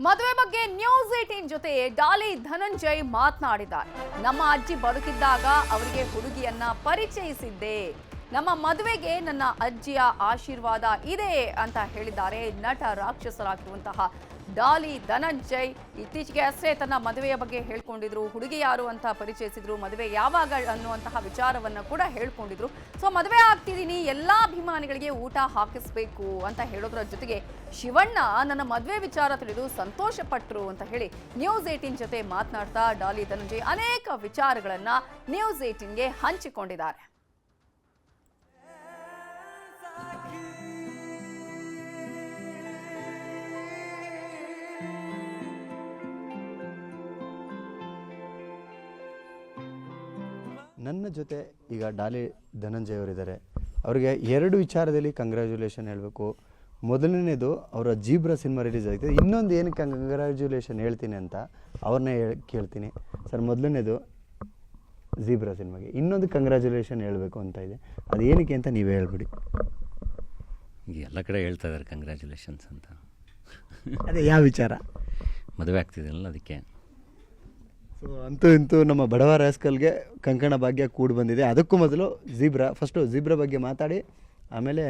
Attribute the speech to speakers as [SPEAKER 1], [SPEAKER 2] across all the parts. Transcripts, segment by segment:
[SPEAKER 1] ಮದುವೆ ಬಗ್ಗೆ ನ್ಯೂಸ್ 18 ಜೊತೆ ಡಾಲಿ ಧನಂಜಯ್ ಮಾತನಾಡಿದ್ದಾರೆ. ನಮ್ಮ ಅಜ್ಜಿ ಬದುಕಿದ್ದಾಗ ಅವರಿಗೆ ಹುಡುಗಿಯನ್ನ ಪರಿಚಯಿಸಿದ್ದೆ. ನಮ್ಮ ಮದುವೆಗೆ ನನ್ನ ಅಜ್ಜಿಯ ಆಶೀರ್ವಾದ ಇದೆ ಅಂತ ಹೇಳಿದ್ದಾರೆ ನಟ ರಾಕ್ಷಸರಾಗಿರುವಂತಹ ಡಾಲಿ ಧನಂಜಯ್. ಇತ್ತೀಚೆಗೆ ಅಷ್ಟೇ ತನ್ನ ಮದುವೆಯ ಬಗ್ಗೆ ಹೇಳ್ಕೊಂಡಿದ್ರು. ಹುಡುಗಿ ಯಾರು ಅಂತ ಪರಿಚಯಿಸಿದ್ರು. ಮದುವೆ ಯಾವಾಗ ಅನ್ನುವಂತಹ ವಿಚಾರವನ್ನ ಕೂಡ ಹೇಳ್ಕೊಂಡಿದ್ರು. ಸೊ ಮದುವೆ ಆಗ್ತಿದ್ದೀನಿ, ಎಲ್ಲಾ ಅಭಿಮಾನಿಗಳಿಗೆ ಊಟ ಹಾಕಿಸ್ಬೇಕು ಅಂತ ಹೇಳೋದ್ರ ಜೊತೆಗೆ ಶಿವಣ್ಣ ನನ್ನ ಮದುವೆ ವಿಚಾರ ತಿಳಿದು ಸಂತೋಷ ಪಟ್ಟರು ಅಂತ ಹೇಳಿ ನ್ಯೂಸ್ 18 ಜೊತೆ ಮಾತನಾಡ್ತಾ ಡಾಲಿ ಧನಂಜಯ್ ಅನೇಕ ವಿಚಾರಗಳನ್ನ ನ್ಯೂಸ್ 18ಗೆ ಹಂಚಿಕೊಂಡಿದ್ದಾರೆ.
[SPEAKER 2] ನನ್ನ ಜೊತೆ ಈಗ ಡಾಲಿ ಧನಂಜಯ್ ಅವರಿದ್ದಾರೆ. ಅವರಿಗೆ ಎರಡು ವಿಚಾರದಲ್ಲಿ ಕಂಗ್ರ್ಯಾಚುಲೇಷನ್ ಹೇಳಬೇಕು. ಮೊದಲನೇದು ಅವರ ಜೀಬ್ರಾ ಸಿನಿಮಾ ರಿಲೀಸ್ ಆಗಿದೆ. ಇನ್ನೊಂದು ಏನಕ್ಕೆ ಕಂಗ್ರ್ಯಾಚುಲೇಷನ್ ಹೇಳ್ತೀನಿ ಅಂತ ಅವ್ರನ್ನೇ ಕೇಳ್ತೀನಿ. ಸರ್, ಮೊದಲನೇದು ಜೀಬ್ರಾ ಸಿನಿಮಾಗೆ, ಇನ್ನೊಂದು ಕಂಗ್ರ್ಯಾಚುಲೇಷನ್ ಹೇಳಬೇಕು ಅಂತ ಇದೆ. ಅದು ಏನಕ್ಕೆ ಅಂತ ನೀವೇ ಹೇಳ್ಬಿಡಿ.
[SPEAKER 3] ಎಲ್ಲ ಕಡೆ ಹೇಳ್ತಾ ಇದ್ದಾರೆ ಕಂಗ್ರ್ಯಾಚುಲೇಷನ್ಸ್ ಅಂತ.
[SPEAKER 2] ಅದೇ ಯಾವ ವಿಚಾರ?
[SPEAKER 3] ಮದುವೆ ಆಗ್ತಿದೆಯಲ್ಲ ಅದಕ್ಕೆ.
[SPEAKER 2] ಸೊ ಅಂತೂ ಇಂತೂ ನಮ್ಮ ಬಡವ ರಾಸ್ಕಲ್ಗೆ ಕಂಕಣ ಭಾಗ್ಯ ಕೂಡಿ ಬಂದಿದೆ. ಅದಕ್ಕೂ ಮೊದಲು ಫಸ್ಟು ಜೀಬ್ರಾ ಬಗ್ಗೆ ಮಾತಾಡಿ ಆಮೇಲೆ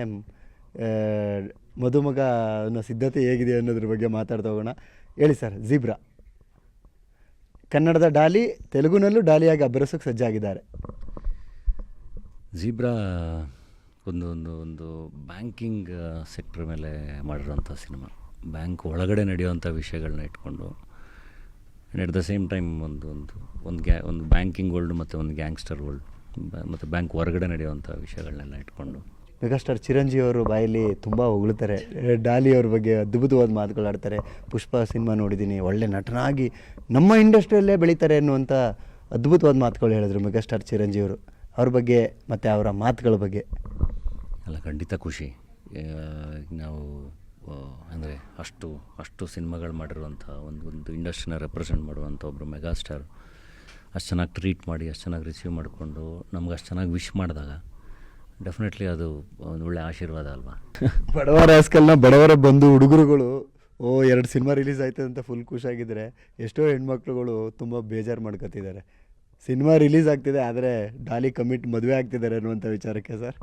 [SPEAKER 2] ಮದುಮಗ ಅನ್ನೋ ಸಿದ್ಧತೆ ಹೇಗಿದೆ ಅನ್ನೋದ್ರ ಬಗ್ಗೆ ಮಾತಾಡ್ತಾ ಹೋಗೋಣ. ಹೇಳಿ ಸರ್, ಜೀಬ್ರಾ ಕನ್ನಡದ ಡಾಲಿ, ತೆಲುಗುನಲ್ಲೂ ಡಾಲಿಯಾಗಿ ಅಬ್ಬರಿಸೋಕ್ಕೆ ಸಜ್ಜಾಗಿದ್ದಾರೆ.
[SPEAKER 3] ಜೀಬ್ರಾ ಒಂದು ಬ್ಯಾಂಕಿಂಗ್ ಸೆಕ್ಟ್ರ್ ಮೇಲೆ ಮಾಡಿರೋಂಥ ಸಿನಿಮಾ. ಬ್ಯಾಂಕ್ ಒಳಗಡೆ ನಡೆಯುವಂಥ ವಿಷಯಗಳನ್ನ ಇಟ್ಕೊಂಡು and at the same time ಒಂದು ಬ್ಯಾಂಕಿಂಗ್ ವರ್ಲ್ಡ್ ಮತ್ತು ಒಂದು ಗ್ಯಾಂಗ್ಸ್ಟರ್ ವರ್ಲ್ಡ್ ಮತ್ತು ಬ್ಯಾಂಕ್ ಹೊರಗಡೆ ನಡೆಯುವಂಥ ವಿಷಯಗಳನ್ನೆಲ್ಲ ಇಟ್ಕೊಂಡು
[SPEAKER 2] ಮೆಗಾಸ್ಟಾರ್ ಚಿರಂಜೀವಿ ಅವರು ಬಾಯಲ್ಲಿ ತುಂಬ ಹೊಗಳ್ತಾರೆ. ಡಾಲಿ ಅವ್ರ ಬಗ್ಗೆ ಅದ್ಭುತವಾದ ಮಾತುಗಳಾಡ್ತಾರೆ. ಪುಷ್ಪ ಸಿನಿಮಾ ನೋಡಿದ್ದೀನಿ, ಒಳ್ಳೆ ನಟನಾಗಿ ನಮ್ಮ ಇಂಡಸ್ಟ್ರಿಯಲ್ಲೇ ಬೆಳೀತಾರೆ ಅನ್ನುವಂಥ ಅದ್ಭುತವಾದ ಮಾತುಗಳು ಹೇಳಿದ್ರು ಮೆಗಾಸ್ಟಾರ್ ಚಿರಂಜೀವಿ ಅವರು. ಅವ್ರ ಬಗ್ಗೆ ಮತ್ತು ಅವರ ಮಾತುಗಳ ಬಗ್ಗೆ
[SPEAKER 3] ಅಲ್ಲ, ಖಂಡಿತ ಖುಷಿ. ನಾವು ಅಂದರೆ ಅಷ್ಟು ಸಿನಿಮಾಗಳು ಮಾಡಿರುವಂಥ ಒಂದು ಇಂಡಸ್ಟ್ರಿನ ರೆಪ್ರೆಸೆಂಟ್ ಮಾಡುವಂಥ ಒಬ್ಬರು ಮೆಗಾಸ್ಟಾರ್ ಅಷ್ಟು ಚೆನ್ನಾಗಿ ಟ್ರೀಟ್ ಮಾಡಿ, ಅಷ್ಟು ಚೆನ್ನಾಗಿ ರಿಸೀವ್ ಮಾಡಿಕೊಂಡು ನಮ್ಗೆ ಅಷ್ಟು ಚೆನ್ನಾಗಿ ವಿಶ್ ಮಾಡಿದಾಗ ಡೆಫಿನೆಟ್ಲಿ ಅದು ಒಂದು ಒಳ್ಳೆ ಆಶೀರ್ವಾದ ಅಲ್ವಾ.
[SPEAKER 2] ಬಡವ ರಾಸ್ಕಲ್ನ ಬಡವರ ಬಂದು ಹುಡುಗರುಗಳು 2 ಸಿನಿಮಾ ರಿಲೀಸ್ ಆಯ್ತದೆ ಅಂತ ಫುಲ್ ಖುಷಿಯಾಗಿದ್ದರೆ, ಎಷ್ಟೋ ಹೆಣ್ಮಕ್ಳುಗಳು ತುಂಬ ಬೇಜಾರು ಮಾಡ್ಕೊತಿದ್ದಾರೆ. ಸಿನಿಮಾ ರಿಲೀಸ್ ಆಗ್ತಿದೆ ಆದರೆ ಡಾಲಿ ಮದುವೆ ಆಗ್ತಿದ್ದಾರೆ ಅನ್ನುವಂಥ ವಿಚಾರಕ್ಕೆ ಸರ್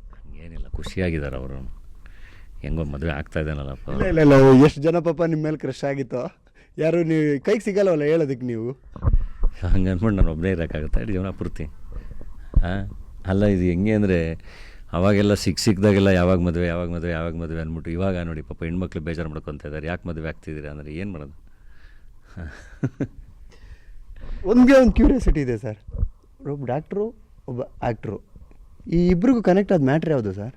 [SPEAKER 3] ಏನಿಲ್ಲ, ಖುಷಿಯಾಗಿದ್ದಾರೆ ಅವರು. ಹೆಂಗೋ ಮದುವೆ ಆಗ್ತಾ ಇದ್ದಾನಲ್ಲಪ್ಪ.
[SPEAKER 2] ಇಲ್ಲ ಎಷ್ಟು ಜನ ಪಾಪ ನಿಮ್ಮ ಮೇಲೆ ಕ್ರಶ್ ಆಗಿತ್ತೋ, ಯಾರು ನೀವು ಕೈಗೆ ಸಿಗಲ್ಲವಲ್ಲ ಹೇಳೋದಕ್ಕೆ ನೀವು.
[SPEAKER 3] ಹಂಗೆ ಅಂದ್ಕೊಂಡು ನಾನು ಒಬ್ಬನೇ ಇರೋಕ್ಕಾಗುತ್ತೆ ಜೀವನ ಪೂರ್ತಿ? ಅಲ್ಲ, ಇದು ಹೆಂಗೆ ಅಂದರೆ ಅವಾಗೆಲ್ಲ ಸಿಕ್ಕಿದಾಗೆಲ್ಲ ಯಾವಾಗ ಮದುವೆ ಅಂದ್ಬಿಟ್ಟು ಇವಾಗ ನೋಡಿ ಪಾಪ ಹೆಣ್ಮಕ್ಳು ಬೇಜಾರು ಮಾಡ್ಕೊತಾ ಇದ್ದಾರೆ. ಯಾಕೆ ಮದುವೆ ಆಗ್ತಿದ್ದೀರಾ ಅಂದರೆ ಏನು ಮಾಡೋದು?
[SPEAKER 2] ಒಂದು ಕ್ಯೂರಿಯಾಸಿಟಿ ಇದೆ ಸರ್. ಒಬ್ಬ ಡಾಕ್ಟ್ರು, ಒಬ್ಬ ಆ್ಯಕ್ಟ್ರು, ಈ ಇಬ್ಬರಿಗೂ ಕನೆಕ್ಟ್ ಆದ ಮ್ಯಾಟ್ರ್ ಯಾವುದು ಸರ್?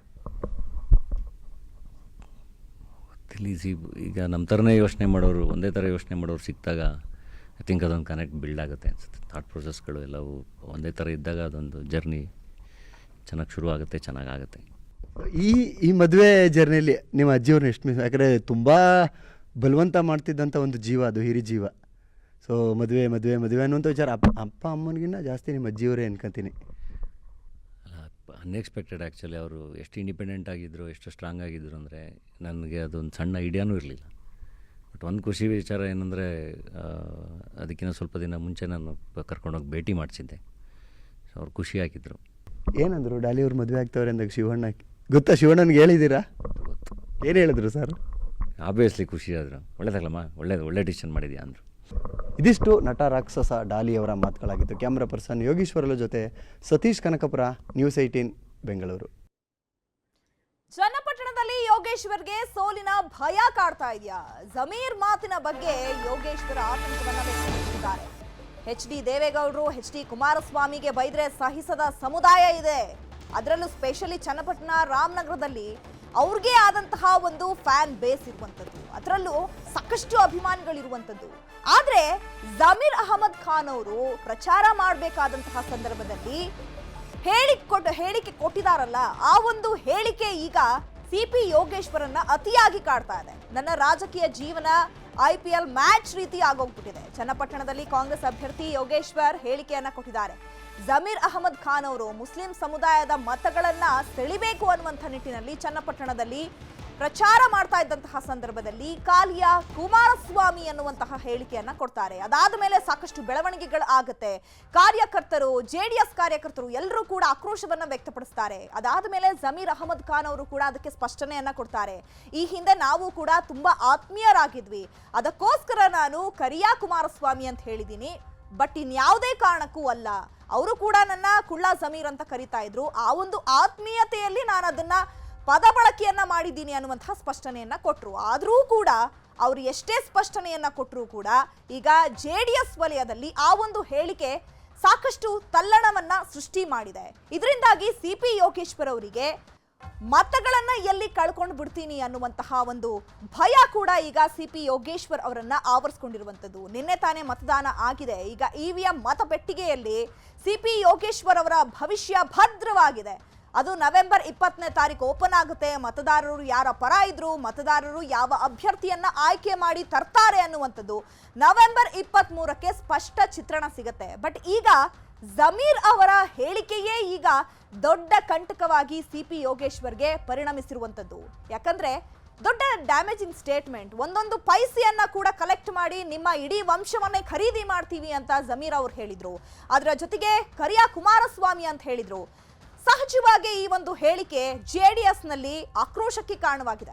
[SPEAKER 3] ಈಗ ನಮ್ಮ ಥರನೇ ಯೋಚನೆ ಮಾಡೋರು, ಒಂದೇ ಥರ ಯೋಚನೆ ಮಾಡೋರು ಸಿಕ್ಕಿದಾಗ ಐ ಥಿಂಕ್ ಅದೊಂದು ಕನೆಕ್ಟ್ ಬಿಲ್ಡ್ ಆಗುತ್ತೆ ಅನಿಸುತ್ತೆ. ಥಾಟ್ ಪ್ರೊಸೆಸ್ಗಳು ಎಲ್ಲವೂ ಒಂದೇ ಥರ ಇದ್ದಾಗ ಅದೊಂದು ಜರ್ನಿ ಚೆನ್ನಾಗಿ ಶುರು ಆಗುತ್ತೆ, ಚೆನ್ನಾಗಾಗುತ್ತೆ.
[SPEAKER 2] ಈ ಮದುವೆ ಜರ್ನಿಯಲ್ಲಿ ನಿಮ್ಮ ಅಜ್ಜಿಯವ್ರನ್ನ ಎಷ್ಟು ಮಿಸ್? ಯಾಕಂದರೆ ತುಂಬ ಬಲವಂತ ಮಾಡ್ತಿದ್ದಂಥ ಒಂದು ಜೀವ ಅದು, ಹಿರಿ ಜೀವ. ಸೊ ಮದುವೆ ಅನ್ನುವಂಥ ವಿಚಾರ ಅಪ್ಪ ಅಮ್ಮನಿಗಿನ್ನ ಜಾಸ್ತಿ ನಿಮ್ಮ ಅಜ್ಜಿಯವರೇ ಅನ್ಕೊತೀನಿ.
[SPEAKER 3] Unexpected actually. ಅವರು ಎಷ್ಟು ಇಂಡಿಪೆಂಡೆಂಟ್ ಆಗಿದ್ದರು, ಎಷ್ಟು ಸ್ಟ್ರಾಂಗ್ ಆಗಿದ್ದರು ಅಂದರೆ ನನಗೆ ಅದೊಂದು ಸಣ್ಣ ಐಡಿಯಾನೂ ಇರಲಿಲ್ಲ. ಬಟ್ ಒಂದು ಖುಷಿ ವಿಚಾರ ಏನಂದರೆ, ಅದಕ್ಕಿಂತ ಸ್ವಲ್ಪ ದಿನ ಮುಂಚೆ ನಾನು ಕರ್ಕೊಂಡೋಗಿ ಭೇಟಿ ಮಾಡಿಸಿದ್ದೆ. ಸೊ ಅವ್ರು ಖುಷಿಯಾಗಿದ್ದರು.
[SPEAKER 2] ಏನಂದರು ಡಾಲಿ ಅವ್ರು ಮದುವೆ ಆಗ್ತವ್ರೆ ಅಂದಾಗ ಶಿವಣ್ಣ ಗೊತ್ತಾ? ಶಿವಣ್ಣನಿಗೆ ಹೇಳಿದ್ದೀರಾ?
[SPEAKER 3] ಗೊತ್ತು.
[SPEAKER 2] ಏನು ಹೇಳಿದ್ರು ಸರ್?
[SPEAKER 3] ಆಬ್ವಿಯಸ್ಲಿ ಖುಷಿ ಆದರು. ಒಳ್ಳೇದಾಗಲಮ್ಮ, ಒಳ್ಳೆ ಡಿಸಿಷನ್ ಮಾಡಿದ್ಯಾ ಅಂದರು.
[SPEAKER 2] ಇದಿಷ್ಟು ನಟ ರಾಕ್ಷಸ ಡಾಲಿ ಅವರ ಮಾತುಗಳಾಗಿತ್ತು. ಕ್ಯಾಮ್ರಾ ಪರ್ಸನ್ ಯೋಗೀಶ್ವರಲ ಜೊತೆ ಸತೀಶ್ ಕನಕಪುರ, ನ್ಯೂಸ್ 18 ಬೆಂಗಳೂರು.
[SPEAKER 4] ಚನ್ನಪಟ್ಟಣದಲ್ಲಿ ಯೋಗೇಶ್ವರ್ಗೆ ಸೋಲಿನ ಭಯ ಕಾಡ್ತಾ ಇದೆಯಾ? ಜಮೀರ್ ಮಾತಿನ ಬಗ್ಗೆ ಯೋಗೇಶ್ವರ ಆತಂಕವನ್ನ ವ್ಯಕ್ತಪಡಿಸಿದ್ದಾರೆ. HD ದೇವೇಗೌಡರು, HD ಕುಮಾರಸ್ವಾಮಿಗೆ ಬೈದ್ರೆ ಸಹಿಸದ ಸಮುದಾಯ ಇದೆ. ಅದರಲ್ಲೂ ಸ್ಪೆಷಲಿ ಚನ್ನಪಟ್ಟಣ, ರಾಮನಗರದಲ್ಲಿ ಅವ್ರಿಗೆ ಆದಂತಹ ಒಂದು ಫ್ಯಾನ್ ಬೇಸ್ ಇರುವಂಥದ್ದು, ಅದರಲ್ಲೂ ಸಾಕಷ್ಟು ಅಭಿಮಾನಿಗಳಿರುವಂಥದ್ದು. ಆದರೆ ಜಮೀರ್ ಅಹಮದ್ ಖಾನ್ ಅವರು ಪ್ರಚಾರ ಮಾಡಬೇಕಾದಂತಹ ಸಂದರ್ಭದಲ್ಲಿ ಹೇಳಿಕೆ ಕೊಟ್ಟಿದಾರಲ್ಲ, ಆ ಒಂದು ಹೇಳಿಕೆ ಈಗ CP ಯೋಗೇಶ್ವರನ್ನ ಅತಿಯಾಗಿ ಕಾಡ್ತಾ ಇದೆ. ನನ್ನ ರಾಜಕೀಯ ಜೀವನ IPL ಮ್ಯಾಚ್ ರೀತಿ ಆಗೋಗ್ಬಿಟ್ಟಿದೆ. ಚನ್ನಪಟ್ಟಣದಲ್ಲಿ ಕಾಂಗ್ರೆಸ್ ಅಭ್ಯರ್ಥಿ ಯೋಗೇಶ್ವರ್ ಹೇಳಿಕೆಯನ್ನ ಕೊಟ್ಟಿದ್ದಾರೆ. ಜಮೀರ್ ಅಹಮದ್ ಖಾನ್ ಅವರು ಮುಸ್ಲಿಂ ಸಮುದಾಯದ ಮತಗಳನ್ನ ಸೆಳಿಬೇಕು ಅನ್ನುವಂಥ ನಿಟ್ಟಿನಲ್ಲಿ ಚನ್ನಪಟ್ಟಣದಲ್ಲಿ ಪ್ರಚಾರ ಮಾಡ್ತಾ ಇದ್ದಂತಹ ಸಂದರ್ಭದಲ್ಲಿ ಕಾಲಿಯ ಕುಮಾರಸ್ವಾಮಿ ಅನ್ನುವಂತಹ ಹೇಳಿಕೆಯನ್ನ ಕೊಡ್ತಾರೆ. ಅದಾದ ಮೇಲೆ ಸಾಕಷ್ಟು ಬೆಳವಣಿಗೆಗಳು ಆಗುತ್ತೆ. ಕಾರ್ಯಕರ್ತರು, JDS ಕಾರ್ಯಕರ್ತರು ಎಲ್ಲರೂ ಕೂಡ ಆಕ್ರೋಶವನ್ನ ವ್ಯಕ್ತಪಡಿಸ್ತಾರೆ. ಅದಾದ ಮೇಲೆ ಜಮೀರ್ ಅಹಮದ್ ಖಾನ್ ಅವರು ಕೂಡ ಅದಕ್ಕೆ ಸ್ಪಷ್ಟನೆಯನ್ನ ಕೊಡ್ತಾರೆ. ಈ ಹಿಂದೆ ನಾವು ಕೂಡ ತುಂಬಾ ಆತ್ಮೀಯರಾಗಿದ್ವಿ, ಅದಕ್ಕೋಸ್ಕರ ನಾನು ಕರಿಯಾ ಕುಮಾರಸ್ವಾಮಿ ಅಂತ ಹೇಳಿದ್ದೀನಿ, ಬಟ್ ಇನ್ಯಾವುದೇ ಕಾರಣಕ್ಕೂ ಅಲ್ಲ. ಅವರು ಕೂಡ ನನ್ನ ಕುಳ್ಳ ಜಮೀರ್ ಅಂತ ಕರೀತಾ ಇದ್ರು. ಆ ಒಂದು ಆತ್ಮೀಯತೆಯಲ್ಲಿ ನಾನು ಅದನ್ನ ಪದ ಬಳಕೆಯನ್ನ ಮಾಡಿದ್ದೀನಿ ಅನ್ನುವಂತಹ ಸ್ಪಷ್ಟನೆಯನ್ನ ಕೊಟ್ಟರು. ಆದರೂ ಕೂಡ ಅವರು ಎಷ್ಟೇ ಸ್ಪಷ್ಟನೆಯನ್ನ ಕೊಟ್ಟರೂ ಕೂಡ ಈಗ JDS ವಲಯದಲ್ಲಿ ಆ ಒಂದು ಹೇಳಿಕೆ ಸಾಕಷ್ಟು ತಲ್ಲಣವನ್ನ ಸೃಷ್ಟಿ ಮಾಡಿದೆ. ಇದರಿಂದಾಗಿ CP ಯೋಗೇಶ್ವರ್ ಅವರಿಗೆ ಮತಗಳನ್ನ ಎಲ್ಲಿ ಕಳ್ಕೊಂಡು ಬಿಡ್ತೀನಿ ಅನ್ನುವಂತಹ ಒಂದು ಭಯ ಕೂಡ ಈಗ CP ಯೋಗೇಶ್ವರ್ ಅವರನ್ನ ಆವರಿಸಿಕೊಂಡಿರುವಂತದ್ದು. ನಿನ್ನೆ ತಾನೇ ಮತದಾನ ಆಗಿದೆ. ಈಗ EVM ಮತಪೆಟ್ಟಿಗೆಯಲ್ಲಿ CP ಯೋಗೇಶ್ವರ್ ಅವರ ಭವಿಷ್ಯ ಭದ್ರವಾಗಿದೆ. ಅದು ನವೆಂಬರ್ 20ನೇ ತಾರೀಕು ಓಪನ್ ಆಗುತ್ತೆ. ಮತದಾರರು ಯಾರ ಪರ ಇದ್ರು, ಮತದಾರರು ಯಾವ ಅಭ್ಯರ್ಥಿಯನ್ನ ಆಯ್ಕೆ ಮಾಡಿ ತರ್ತಾರೆ ಅನ್ನುವಂಥದ್ದು ನವೆಂಬರ್ 23ಕ್ಕೆ ಸ್ಪಷ್ಟ ಚಿತ್ರಣ ಸಿಗುತ್ತೆ. ಬಟ್ ಈಗ ಜಮೀರ್ ಅವರ ಹೇಳಿಕೆಯೇ ಈಗ ದೊಡ್ಡ ಕಂಟಕವಾಗಿ CP ಯೋಗೇಶ್ವರ್ಗೆ ಪರಿಣಮಿಸಿರುವಂಥದ್ದು. ಯಾಕಂದ್ರೆ ದೊಡ್ಡ ಡ್ಯಾಮೇಜಿಂಗ್ ಸ್ಟೇಟ್ಮೆಂಟ್, ಒಂದೊಂದು ಪೈಸೆಯನ್ನ ಕೂಡ ಕಲೆಕ್ಟ್ ಮಾಡಿ ನಿಮ್ಮ ಇಡೀ ವಂಶವನ್ನೇ ಖರೀದಿ ಮಾಡ್ತೀವಿ ಅಂತ ಜಮೀರ್ ಅವರು ಹೇಳಿದ್ರು. ಅದರ ಜೊತೆಗೆ ಕರಿಯಾ ಕುಮಾರಸ್ವಾಮಿ ಅಂತ ಹೇಳಿದ್ರು. ಸಹಜವಾಗಿ ಈ ಒಂದು ಹೇಳಿಕೆ JDS ನಲ್ಲಿ ಆಕ್ರೋಶಕ್ಕೆ ಕಾರಣವಾಗಿದೆ.